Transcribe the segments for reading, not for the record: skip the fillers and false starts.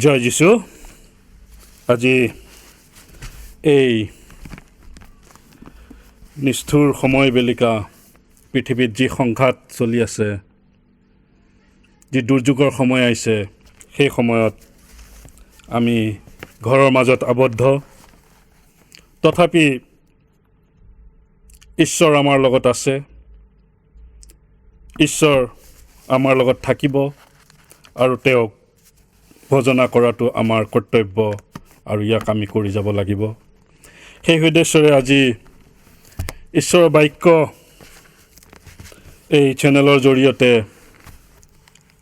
জয় যীশু। আজি এই নিষ্ঠুৰ সময় বেলিকা পৃথিৱীত যি সংঘাত চলি আছে, যি দুৰ্যোগৰ সময় আহিছে, সেই সময়ত আমি ঘৰৰ মাজত আবদ্ধ, তথাপি ঈশ্বৰ আমাৰ লগত আছে। ঈশ্বৰ আমাৰ লগত থাকিব আৰু তেওঁক ভজনা কৰাটো আমাৰ কৰ্তব্য আৰু ইয়াক আমি কৰি যাব লাগিব। সেই উদ্দেশ্যৰে আজি ঈশ্বৰৰ বাক্য এই চেনেলৰ জৰিয়তে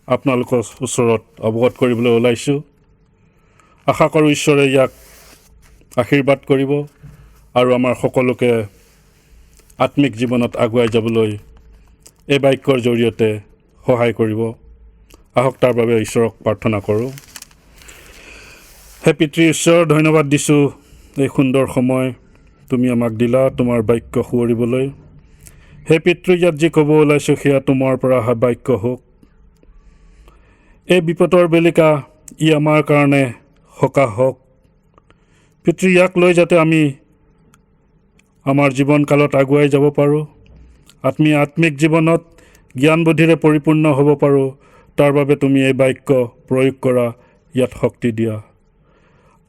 আপোনালোকৰ ওচৰত অৱগত কৰিবলৈ ওলাইছোঁ। আশা কৰোঁ ঈশ্বৰে ইয়াক আশীৰ্বাদ কৰিব আৰু আমাৰ সকলোকে আত্মিক জীৱনত আগুৱাই যাবলৈ এই বাক্যৰ জৰিয়তে সহায় কৰিব। আহক তাৰ বাবে ঈশ্বৰক প্ৰাৰ্থনা কৰোঁ। হে পিতৃ ঈশ্বৰ, ধন্যবাদ দিছোঁ এই সুন্দৰ সময় তুমি আমাক দিলা তোমাৰ বাক্য সোঁৱৰিবলৈ। হে পিতৃ, ইয়াত যি ক'ব ওলাইছোঁ সেয়া তোমাৰ পৰা অহা বাক্য হওক। এই বিপদৰ বেলিকা ই আমাৰ কাৰণে সকাহ হওক। পিতৃ, ইয়াক লৈ যাতে আমি আমাৰ জীৱনকালত আগুৱাই যাব পাৰোঁ, আত্মিক জীৱনত জ্ঞান বুদ্ধিৰে পৰিপূৰ্ণ হ'ব পাৰোঁ। তাৰ বাবে তুমি এই বাক্য প্ৰয়োগ কৰা, ইয়াত শক্তি দিয়া।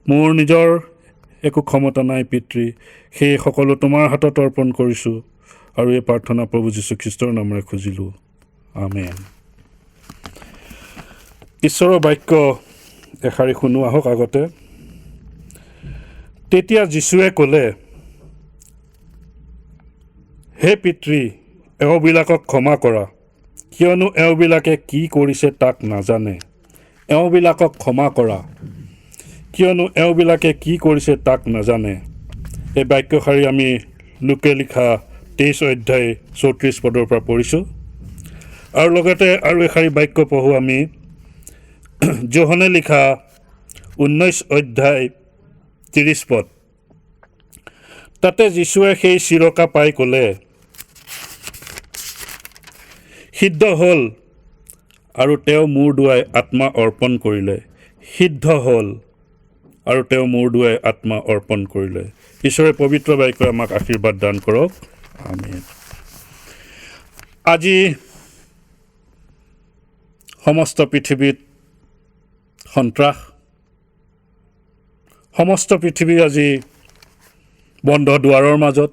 মোৰ নিজৰ একো ক্ষমতা নাই পিতৃ, সেই সকলো তোমাৰ হাতত অৰ্পণ কৰিছোঁ আৰু এই প্ৰাৰ্থনা প্ৰভু যীশুখ্ৰীষ্টৰ নামেৰে খুজিলোঁ, আমেন। ঈশ্বৰৰ বাক্য এষাৰি শুনো আহক আগতে। তেতিয়া যীশুৱে ক'লে, হে পিতৃ, এওঁবিলাকক ক্ষমা কৰা, কিয়নো এওঁবিলাকে কি কৰিছে তাক নাজানে। এওঁবিলাকক ক্ষমা কৰা, কিয়নো এওঁবিলাকে কি কৰিছে তাক নাজানে। এই বাক্যশাৰী আমি লোকে লিখা 23 অধ্যায় 34 পদৰ পৰা পঢ়িছোঁ। আৰু লগতে আৰু এশাৰী বাক্য পঢ়োঁ আমি যোহনে লিখা 19 অধ্যায় 30 পদ। তাতে যীশুৱে সেই চিৰকা পাই ক'লে, সিদ্ধ হ'ল, আৰু তেওঁ মূৰ দুৱাই আত্মা অৰ্পণ কৰিলে। সিদ্ধ হ'ল আৰু তেওঁ মূৰ দুৱাই আত্মা অৰ্পণ কৰিলে। ঈশ্বৰে পবিত্ৰ বাক্যই আমাক আশীৰ্বাদ দান কৰক, আমেন। আজি সমস্ত পৃথিৱীত সন্ত্ৰাস, সমস্ত পৃথিৱী আজি বন্ধ দুৱাৰৰ মাজত।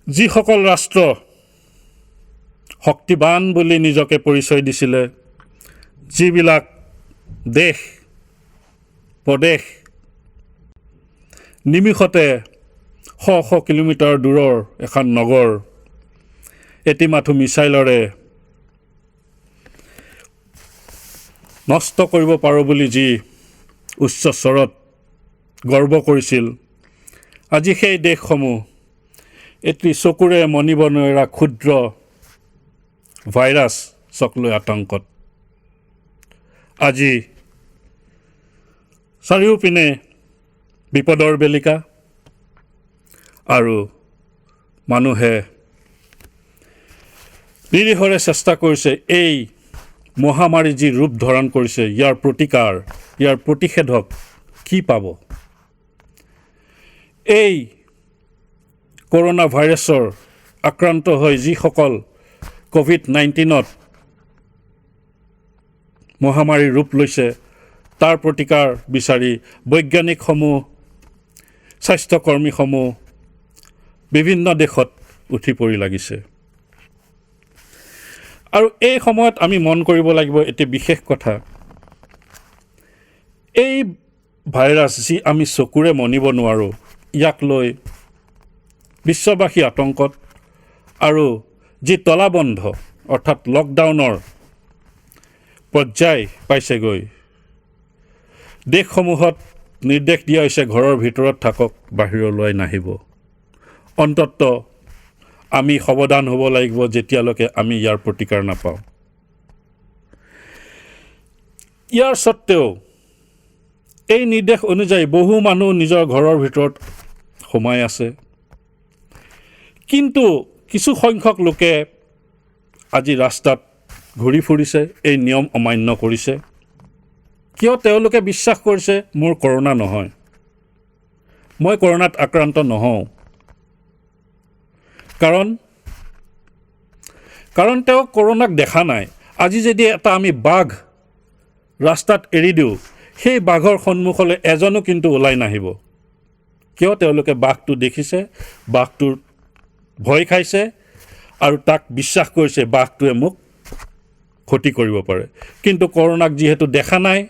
যিসকল ৰাষ্ট্ৰ শক্তিবান বুলি নিজকে পৰিচয় দিছিলে, যিবিলাক দেশ প্ৰদেশ নিমিষতে শ শ কিলোমিটাৰ দূৰৰ এখন নগৰ এটিমাথো মিছাইলৰে নষ্ট কৰিব পাৰোঁ বুলি যি উচ্চ স্বৰত গৰ্ব কৰিছিল, আজি সেই দেশসমূহ এটি চকুৰে মনিব নোৱাৰা ক্ষুদ্ৰ ভাইৰাছক লৈ আতংকত। আজি চাৰিওপিনে বিপদৰ বেলিকা আৰু মানুহে নিৰীহৰে চেষ্টা কৰিছে এই মহামাৰী যি ৰূপ ধাৰণ কৰিছে, ইয়াৰ প্ৰতিকাৰ, ইয়াৰ প্ৰতিষেধক কি পাব। এই কৰোণা ভাইৰাছৰ আক্ৰান্ত হৈ যিসকল COVID-19ত মহামাৰীৰ ৰূপ লৈছে, তাৰ প্ৰতিকাৰ বিচাৰি বৈজ্ঞানিকসমূহ, স্বাস্থ্যকৰ্মীসমূহ বিভিন্ন দেশত উঠি পৰি লাগিছে। আৰু এই সময়ত আমি মন কৰিব লাগিব এটি বিশেষ কথা। এই ভাইৰাছ যি আমি চকুৰে মনিব নোৱাৰোঁ, ইয়াক লৈ বিশ্ববাসী আতংকত আৰু যি তলাবন্ধ অৰ্থাৎ লকডাউনৰ পৰ্যায় পাইছেগৈ। দেশসমূহত নিৰ্দেশ দিয়া হৈছে ঘৰৰ ভিতৰত থাকক, বাহিৰলৈ নাহিব। অন্ততঃ আমি সাৱধান হ'ব লাগিব যেতিয়ালৈকে আমি ইয়াৰ প্ৰতিকাৰ নাপাওঁ। ইয়াৰ সত্ত্বেও এই নিৰ্দেশ অনুযায়ী বহু মানুহ নিজৰ ঘৰৰ ভিতৰত সোমাই আছে, কিন্তু কিছু সংখ্যক লোকে আজি ৰাস্তাত ঘূৰি ফুৰিছে, এই নিয়ম অমান্য কৰিছে। কিয় তেওঁলোকে বিশ্বাস কৰিছে মোৰ কৰোণা নহয়, মই কৰোণাত আক্ৰান্ত নহওঁ। কাৰণ তেওঁ কৰোণাক দেখা নাই। আজি যদি এটা আমি বাঘ ৰাস্তাত এৰি দিওঁ, সেই বাঘৰ সন্মুখলৈ এজনো কিন্তু ওলাই নাহিব। কিয়? তেওঁলোকে বাঘটো দেখিছে, বাঘটোৰ ভয় খাইছে আৰু তাক বিশ্বাস কৰিছে বাঘটোৱে মোক ক্ষতি কৰিব পাৰে। কিন্তু কৰোণাক যিহেতু দেখা নাই,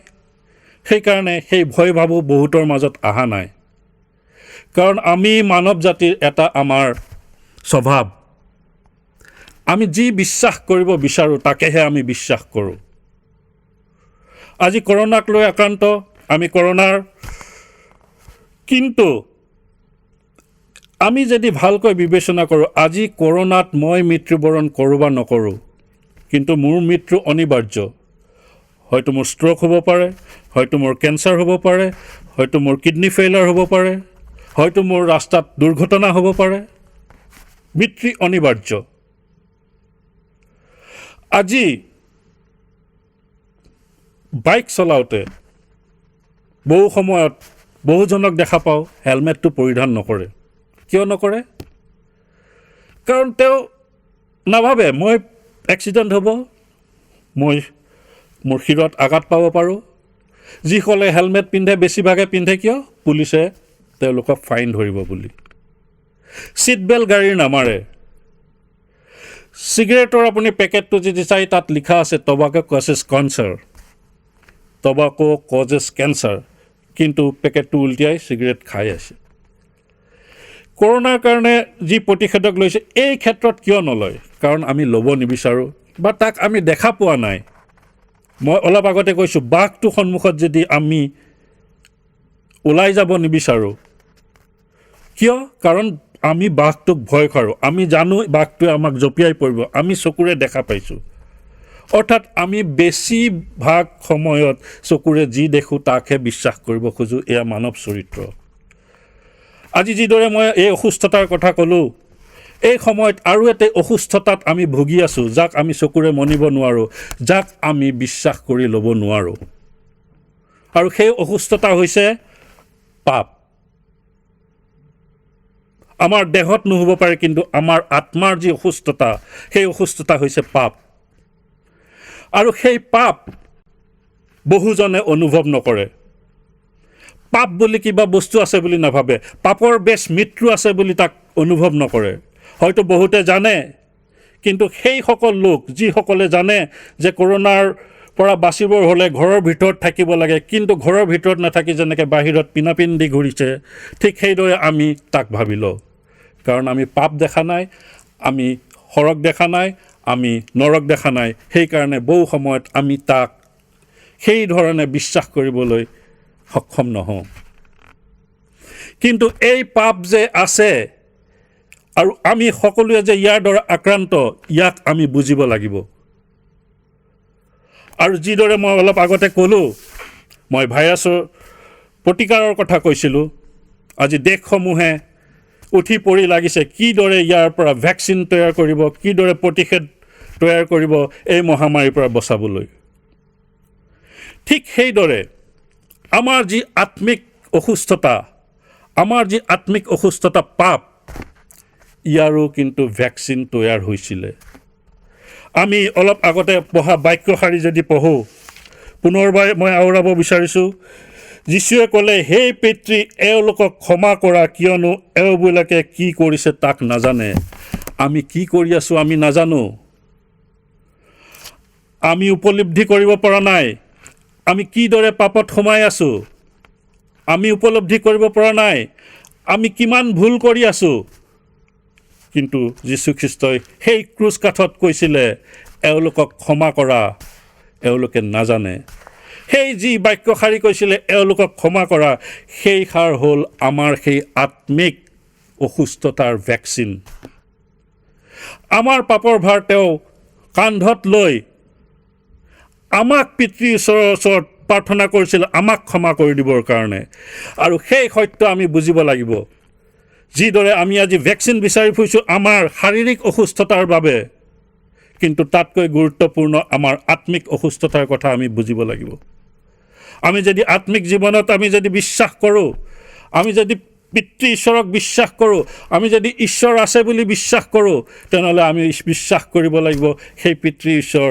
সেইকাৰণে সেই ভয় ভাবো বহুতৰ মাজত অহা নাই। কাৰণ আমি মানৱ জাতিৰ এটা আমাৰ স্বভাৱ, আমি যি বিশ্বাস কৰিব বিচাৰোঁ তাকেহে আমি বিশ্বাস কৰোঁ। আজি কৰোণাক লৈ আক্ৰান্ত, আমি কৰোণাৰ, কিন্তু আমি যদি ভালকৈ বিবেচনা কৰোঁ, আজি কৰোণাত মই মৃত্যুবৰণ কৰোঁ বা নকৰোঁ, কিন্তু মোৰ মৃত্যু অনিবাৰ্য। হয়তো মোৰ ষ্ট্ৰ'ক হ'ব পাৰে, হয়তো মোৰ কেঞ্চাৰ হ'ব পাৰে, হয়তো মোৰ কিডনি ফেইলাৰ হ'ব পাৰে, হয়তো মোৰ ৰাস্তাত দুৰ্ঘটনা হ'ব পাৰে। মৃত্যু অনিবাৰ্য। আজি বাইক চলাওঁতে বহু সময়ত বহুজনক দেখা পাওঁ হেলমেটটো পৰিধান নকৰে। কিয় নকৰে? কাৰণ তেওঁ নাভাবে মই এক্সিডেণ্ট হ'ব, মই মোৰ শিৰত আঘাত পাব পাৰোঁ। যিসকলে হেলমেট পিন্ধে বেছিভাগে পিন্ধে কিয়? পুলিচে তেওঁলোকক ফাইন ধৰিব বুলি। ছিট বেল্ট গাড়ীৰ নামাৰে। চিগাৰেটৰ আপুনি পেকেটটো যদি চাই তাত লিখা আছে tobacco causes cancer, tobacco causes cancer, কিন্তু পেকেটটো উল্টিয়াই চিগাৰেট খাই আছে। কৰোণাৰ কাৰণে যি প্ৰতিষেধক লৈছে এই ক্ষেত্ৰত কিয় নলয়? কাৰণ আমি ল'ব নিবিচাৰোঁ বা তাক আমি দেখা পোৱা নাই। মই অলপ আগতে কৈছোঁ বাঘটো সন্মুখত যদি আমি ওলাই যাব নিবিচাৰোঁ, কিয়? কাৰণ আমি বাঘটোক ভয় কৰোঁ। আমি জানো বাঘটোৱে আমাক জঁপিয়াই পৰিব, আমি চকুৰে দেখা পাইছোঁ। অৰ্থাৎ আমি বেছিভাগ সময়ত চকুৰে যি দেখোঁ তাকহে বিশ্বাস কৰিব খোজোঁ। এয়া মানৱ চৰিত্ৰ। আজি যিদৰে মই এই অসুস্থতাৰ কথা ক'লোঁ, এই সময়ত আৰু এটা অসুস্থতাত আমি ভুগি আছোঁ, যাক আমি চকুৰে মনিব নোৱাৰোঁ, যাক আমি বিশ্বাস কৰি ল'ব নোৱাৰোঁ। আৰু সেই অসুস্থতা হৈছে পাপ। আমাৰ দেহত নহ'ব পাৰে, কিন্তু আমাৰ আত্মাৰ যি অসুস্থতা, সেই অসুস্থতা হৈছে পাপ। আৰু সেই পাপ বহুজনে অনুভৱ নকৰে। পাপ বুলি কিবা বস্তু আছে বুলি নাভাবে। পাপৰ বেছ মৃত্যু আছে বুলি তাক অনুভৱ নকৰে। হয়তো বহুতে জানে, কিন্তু সেইসকল লোক যিসকলে জানে যে কৰোণাৰ পৰা বাচিবৰ হ'লে ঘৰৰ ভিতৰত থাকিব লাগে, কিন্তু ঘৰৰ ভিতৰত নাথাকি যেনেকৈ বাহিৰত পিনাপিন্দি ঘূৰিছে, ঠিক সেইদৰে আমি তাক ভাবি লওঁ। কাৰণ আমি পাপ দেখা নাই, আমি সৰগ দেখা নাই, আমি নৰক দেখা নাই। সেইকাৰণে বহু সময়ত আমি তাক সেই ধৰণে বিশ্বাস কৰিবলৈ সক্ষম নহওঁ। কিন্তু এই পাপ যে আছে আৰু আমি সকলোৱে যে ইয়াৰ দ্বাৰা আক্ৰান্ত, ইয়াক আমি বুজিব লাগিব। আৰু যিদৰে মই অলপ আগতে ক'লোঁ, মই ভাইৰাছৰ প্ৰতিকাৰৰ কথা কৈছিলোঁ। আজি দেশসমূহে উঠি পৰি লাগিছে কিদৰে ইয়াৰ পৰা ভেকচিন তৈয়াৰ কৰিব, কিদৰে প্ৰতিষেধ তৈয়াৰ কৰিব এই মহামাৰীৰ পৰা বচাবলৈ। ঠিক সেইদৰে আমাৰ যি আত্মিক অসুস্থতা, পাপ, ইয়াৰো কিন্তু ভেকচিন তৈয়াৰ হৈছিলে। আমি অলপ আগতে পঢ়া বাক্যশাৰী যদি পঢ়োঁ, পুনৰবাৰ মই আওৰাব বিচাৰিছোঁ। যীশুৱে ক'লে, হে পিতৃ, এওঁলোকক ক্ষমা কৰা, কিয়নো এওঁবিলাকে কি কৰিছে তাক নাজানে। আমি কি কৰি আছোঁ আমি নাজানো। আমি উপলব্ধি কৰিব পৰা নাই আমি কিদৰে পাপত সোমাই আছোঁ। আমি উপলব্ধি কৰিব পৰা নাই আমি কিমান ভুল কৰি আছোঁ। কিন্তু যীশুখ্ৰীষ্টই সেই ক্ৰুচ কাঠত কৈছিলে, এওঁলোকক ক্ষমা কৰা, এওঁলোকে নাজানে। সেই যি বাক্যশাৰী কৈছিলে, এওঁলোকক ক্ষমা কৰা, সেই সাৰ হ'ল আমাৰ সেই আত্মিক অসুস্থতাৰ ভেকচিন। আমাৰ পাপৰ ভাৰ তেওঁ কান্ধত লৈ আমাক পিতৃ ঈশ্বৰৰ ওচৰত প্ৰাৰ্থনা কৰিছিল, আমাক ক্ষমা কৰি দিবৰ কাৰণে। আৰু সেই সত্য আমি বুজিব লাগিব। যিদৰে আমি আজি ভেকচিন বিচাৰি ফুৰিছোঁ আমাৰ শাৰীৰিক অসুস্থতাৰ বাবে, কিন্তু তাতকৈ গুৰুত্বপূৰ্ণ আমাৰ আত্মিক অসুস্থতাৰ কথা আমি বুজিব লাগিব। আমি যদি আত্মিক জীৱনত আমি যদি বিশ্বাস কৰোঁ, আমি যদি পিতৃ ঈশ্বৰক বিশ্বাস কৰোঁ, আমি যদি ঈশ্বৰ আছে বুলি বিশ্বাস কৰোঁ, তেনেহ'লে আমি বিশ্বাস কৰিব লাগিব সেই পিতৃ ঈশ্বৰ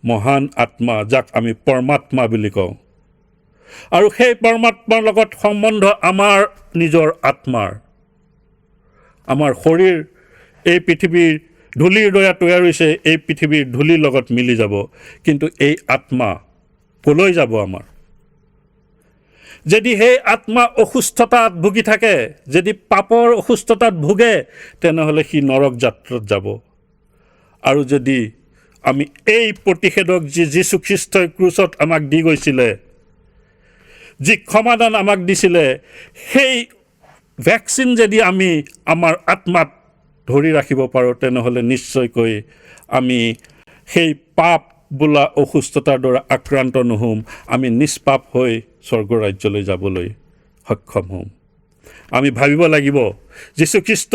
মহান আত্মা, যাক আমি পৰমাত্মা বুলি কওঁ। আৰু সেই পৰমাত্মাৰ লগত সম্বন্ধ আমাৰ নিজৰ আত্মাৰ। আমাৰ শৰীৰ এই পৃথিৱীৰ ধূলিৰ দৰে তৈয়াৰ হৈছে, এই পৃথিৱীৰ ধূলিৰ লগত মিলি যাব, কিন্তু এই আত্মা ক'লৈ যাব আমাৰ? যদি সেই আত্মা অসুস্থতাত ভুগি থাকে, যদি পাপৰ অসুস্থতাত ভোগে, তেনেহ'লে সি নৰক যাত্ৰাত যাব। আৰু যদি আমি এই প্ৰতিষেধক যি যীশুখ্ৰীষ্টই ক্ৰুচত আমাক দি গৈছিলে, যি ক্ষমাদান আমাক দিছিলে, সেই ভেকচিন যদি আমি আমাৰ আত্মাত ধৰি ৰাখিব পাৰোঁ, তেনেহ'লে নিশ্চয়কৈ আমি সেই পাপ বোলা অসুস্থতাৰ দ্বাৰা আক্ৰান্ত নহ'ম, আমি নিষ্পাপ হৈ স্বৰ্গৰাজ্যলৈ যাবলৈ সক্ষম হ'ম। আমি ভাবিব লাগিব যীশুখ্ৰীষ্ট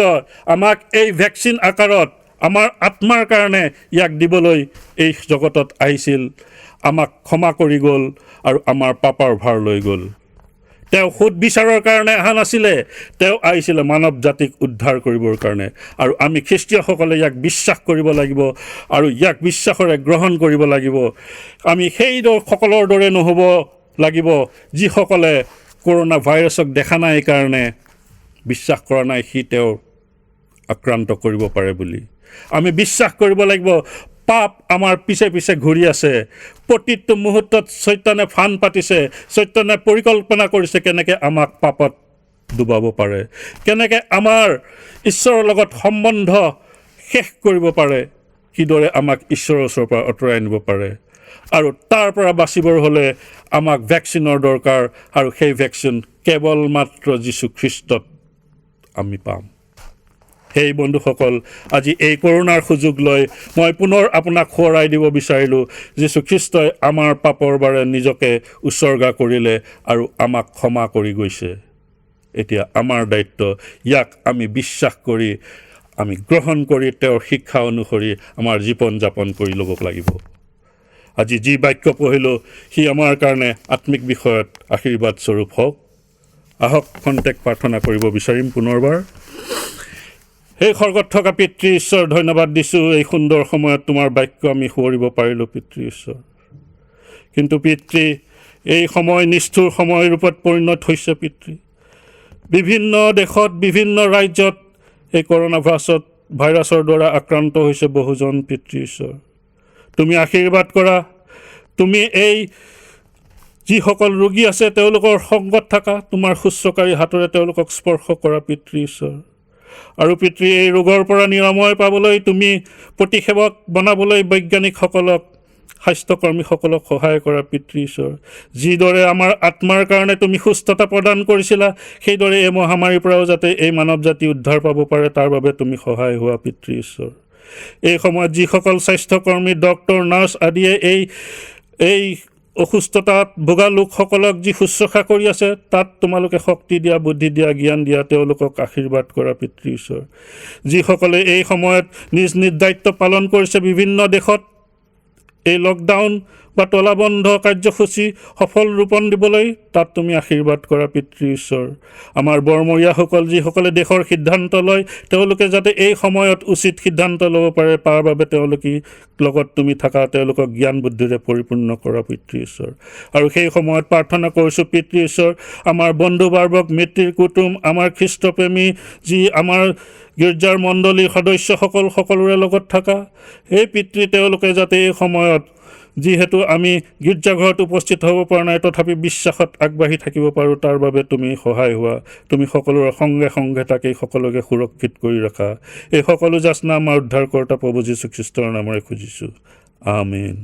আমাক এই ভেকচিন আকাৰত আমাৰ আত্মাৰ কাৰণে ইয়াক দিবলৈ এই জগতত আহিছিল, আমাক ক্ষমা কৰি গ'ল আৰু আমাৰ পাপৰ ভাৰ লৈ গ'ল। তেওঁ সুদ বিচাৰৰ কাৰণে অহা নাছিলে, তেওঁ আহিছিলে মানৱ জাতিক উদ্ধাৰ কৰিবৰ কাৰণে। আৰু আমি খ্ৰীষ্টীয়সকলে ইয়াক বিশ্বাস কৰিব লাগিব আৰু ইয়াক বিশ্বাসৰে গ্ৰহণ কৰিব লাগিব। আমি সেই সকলৰ দৰে নহ'ব লাগিব যিসকলে কৰোণা ভাইৰাছক দেখা নাই কাৰণে বিশ্বাস কৰা নাই সি তেওঁ আক্ৰান্ত কৰিব পাৰে বুলি। আমি বিশ্বাস কৰিব লাগিব পাপ আমাৰ পিছে পিছে ঘূৰি আছে, প্ৰতিটো মুহূৰ্তত চৈতানে ফান পাতিছে, চৈতানে পৰিকল্পনা কৰিছে কেনেকৈ আমাক পাপত ডুবাব পাৰে, কেনেকৈ আমাৰ ঈশ্বৰৰ লগত সম্বন্ধ শেষ কৰিব পাৰে, কিদৰে আমাক ঈশ্বৰৰ ওচৰৰ পৰা আঁতৰাই আনিব পাৰে। আৰু তাৰ পৰা বাচিবৰ হ'লে আমাক ভেকচিনৰ দৰকাৰ, আৰু সেই ভেকচিন কেৱল মাত্ৰ যীশুখ্ৰীষ্টত আমি পাম। সেই বন্ধুসকল, আজি এই কৰোণাৰ সুযোগ লৈ মই পুনৰ আপোনাক সোঁৱৰাই দিব বিচাৰিলোঁ, যীশুখ্ৰীষ্টই আমাৰ পাপৰ বাবে নিজকে উৎসৰ্গা কৰিলে আৰু আমাক ক্ষমা কৰি গৈছে। এতিয়া আমাৰ দায়িত্ব ইয়াক আমি বিশ্বাস কৰি, আমি গ্ৰহণ কৰি তেওঁৰ শিক্ষা অনুসৰি আমাৰ জীৱন যাপন কৰি ল'ব লাগিব। আজি যি বাক্য পঢ়িলোঁ সি আমাৰ কাৰণে আত্মিক বিষয়ত আশীৰ্বাদ স্বৰূপ হওক। আহক খন্তেক প্ৰাৰ্থনা কৰিব বিচাৰিম পুনৰবাৰ। সেই স্বৰ্গত থকা পিতৃ ঈশ্বৰ, ধন্যবাদ দিছোঁ এই সুন্দৰ সময়ত তোমাৰ বাক্য আমি সোঁৱৰিব পাৰিলোঁ পিতৃ ঈশ্বৰ। কিন্তু পিতৃ, এই সময় নিষ্ঠুৰ সময় ৰূপত পৰিণত হৈছে পিতৃ। বিভিন্ন দেশত, বিভিন্ন ৰাজ্যত এই কৰোণা ভাইৰাছৰ দ্বাৰা আক্ৰান্ত হৈছে বহুজন পিতৃ ঈশ্বৰ। তুমি আশীৰ্বাদ কৰা, তুমি এই যিসকল ৰোগী আছে তেওঁলোকৰ সংগত থকা, তোমাৰ শুশ্ৰূষাকাৰী হাতৰে তেওঁলোকক স্পৰ্শ কৰা পিতৃ ঈশ্বৰ। আৰু পিতৃ, এই ৰোগৰ পৰা নিৰাময় পাবলৈ তুমি প্ৰতিষেধক বনাবলৈ বৈজ্ঞানিকসকলক, স্বাস্থ্যকৰ্মীসকলক সহায় কৰা পিতৃ ঈশ্বৰ। যিদৰে আমাৰ আত্মাৰ কাৰণে তুমি সুস্থতা প্ৰদান কৰিছিলা, সেইদৰে এই মহামাৰীৰ পৰাও যাতে এই মানৱ জাতি উদ্ধাৰ পাব পাৰে, তাৰ বাবে তুমি সহায় হোৱা পিতৃ ঈশ্বৰ। এই সময়ত যিসকল স্বাস্থ্যকৰ্মী, ডক্তৰ, নাৰ্ছ আদিয়ে এই অসুস্থতাত ভোগা লোকসকলক যি শুশ্ৰূষা কৰি আছে, তাত তোমালোকে শক্তি দিয়া, বুদ্ধি দিয়া, জ্ঞান দিয়া, তেওঁলোকক আশীৰ্বাদ কৰা পিতৃ ঈশ্বৰ। যিসকলে এই সময়ত নিজ নিজ দায়িত্ব পালন কৰিছে বিভিন্ন দেশত, এই লকডাউন বা তলাবন্ধ কাৰ্যসূচী সফল ৰূপণ দিবলৈ, তাত তুমি আশীৰ্বাদ কৰা পিতৃ ঈশ্বৰ। আমাৰ বৰমৰীয়াসকল যিসকলে দেশৰ সিদ্ধান্ত লয়, তেওঁলোকে যাতে এই সময়ত উচিত সিদ্ধান্ত ল'ব পাৰে, তাৰ বাবে তেওঁলোকে লগত তুমি থাকা, তেওঁলোকক জ্ঞান বুদ্ধিৰে পৰিপূৰ্ণ কৰা পিতৃ ঈশ্বৰ। আৰু সেই সময়ত প্ৰাৰ্থনা কৰিছোঁ পিতৃ ঈশ্বৰ, আমাৰ বন্ধু বাৰ্বক, মিত্ৰৰ কুটুম, আমাৰ খ্ৰীষ্টপ্ৰেমী যি আমাৰ গীৰ্জাৰ মণ্ডলীৰ সদস্যসকল, সকলোৰে লগত থাকা। সেই পিতৃ, তেওঁলোকে যাতে এই সময়ত, যিহেতু আমি গীৰ্জাঘৰত উপস্থিত হ'ব পৰা নাই, তথাপি বিশ্বাসত আগবাঢ়ি থাকিব পাৰোঁ, তাৰ বাবে তুমি সহায় হোৱা। তুমি সকলোৰে সংগে সংগে থাকি সকলোকে সুৰক্ষিত কৰি ৰাখা। এই সকলো যাচনা আমাৰ উদ্ধাৰকৰ্তা প্ৰভু যীশুখ্ৰীষ্টৰ নামেৰে খুজিছোঁ, আমেন।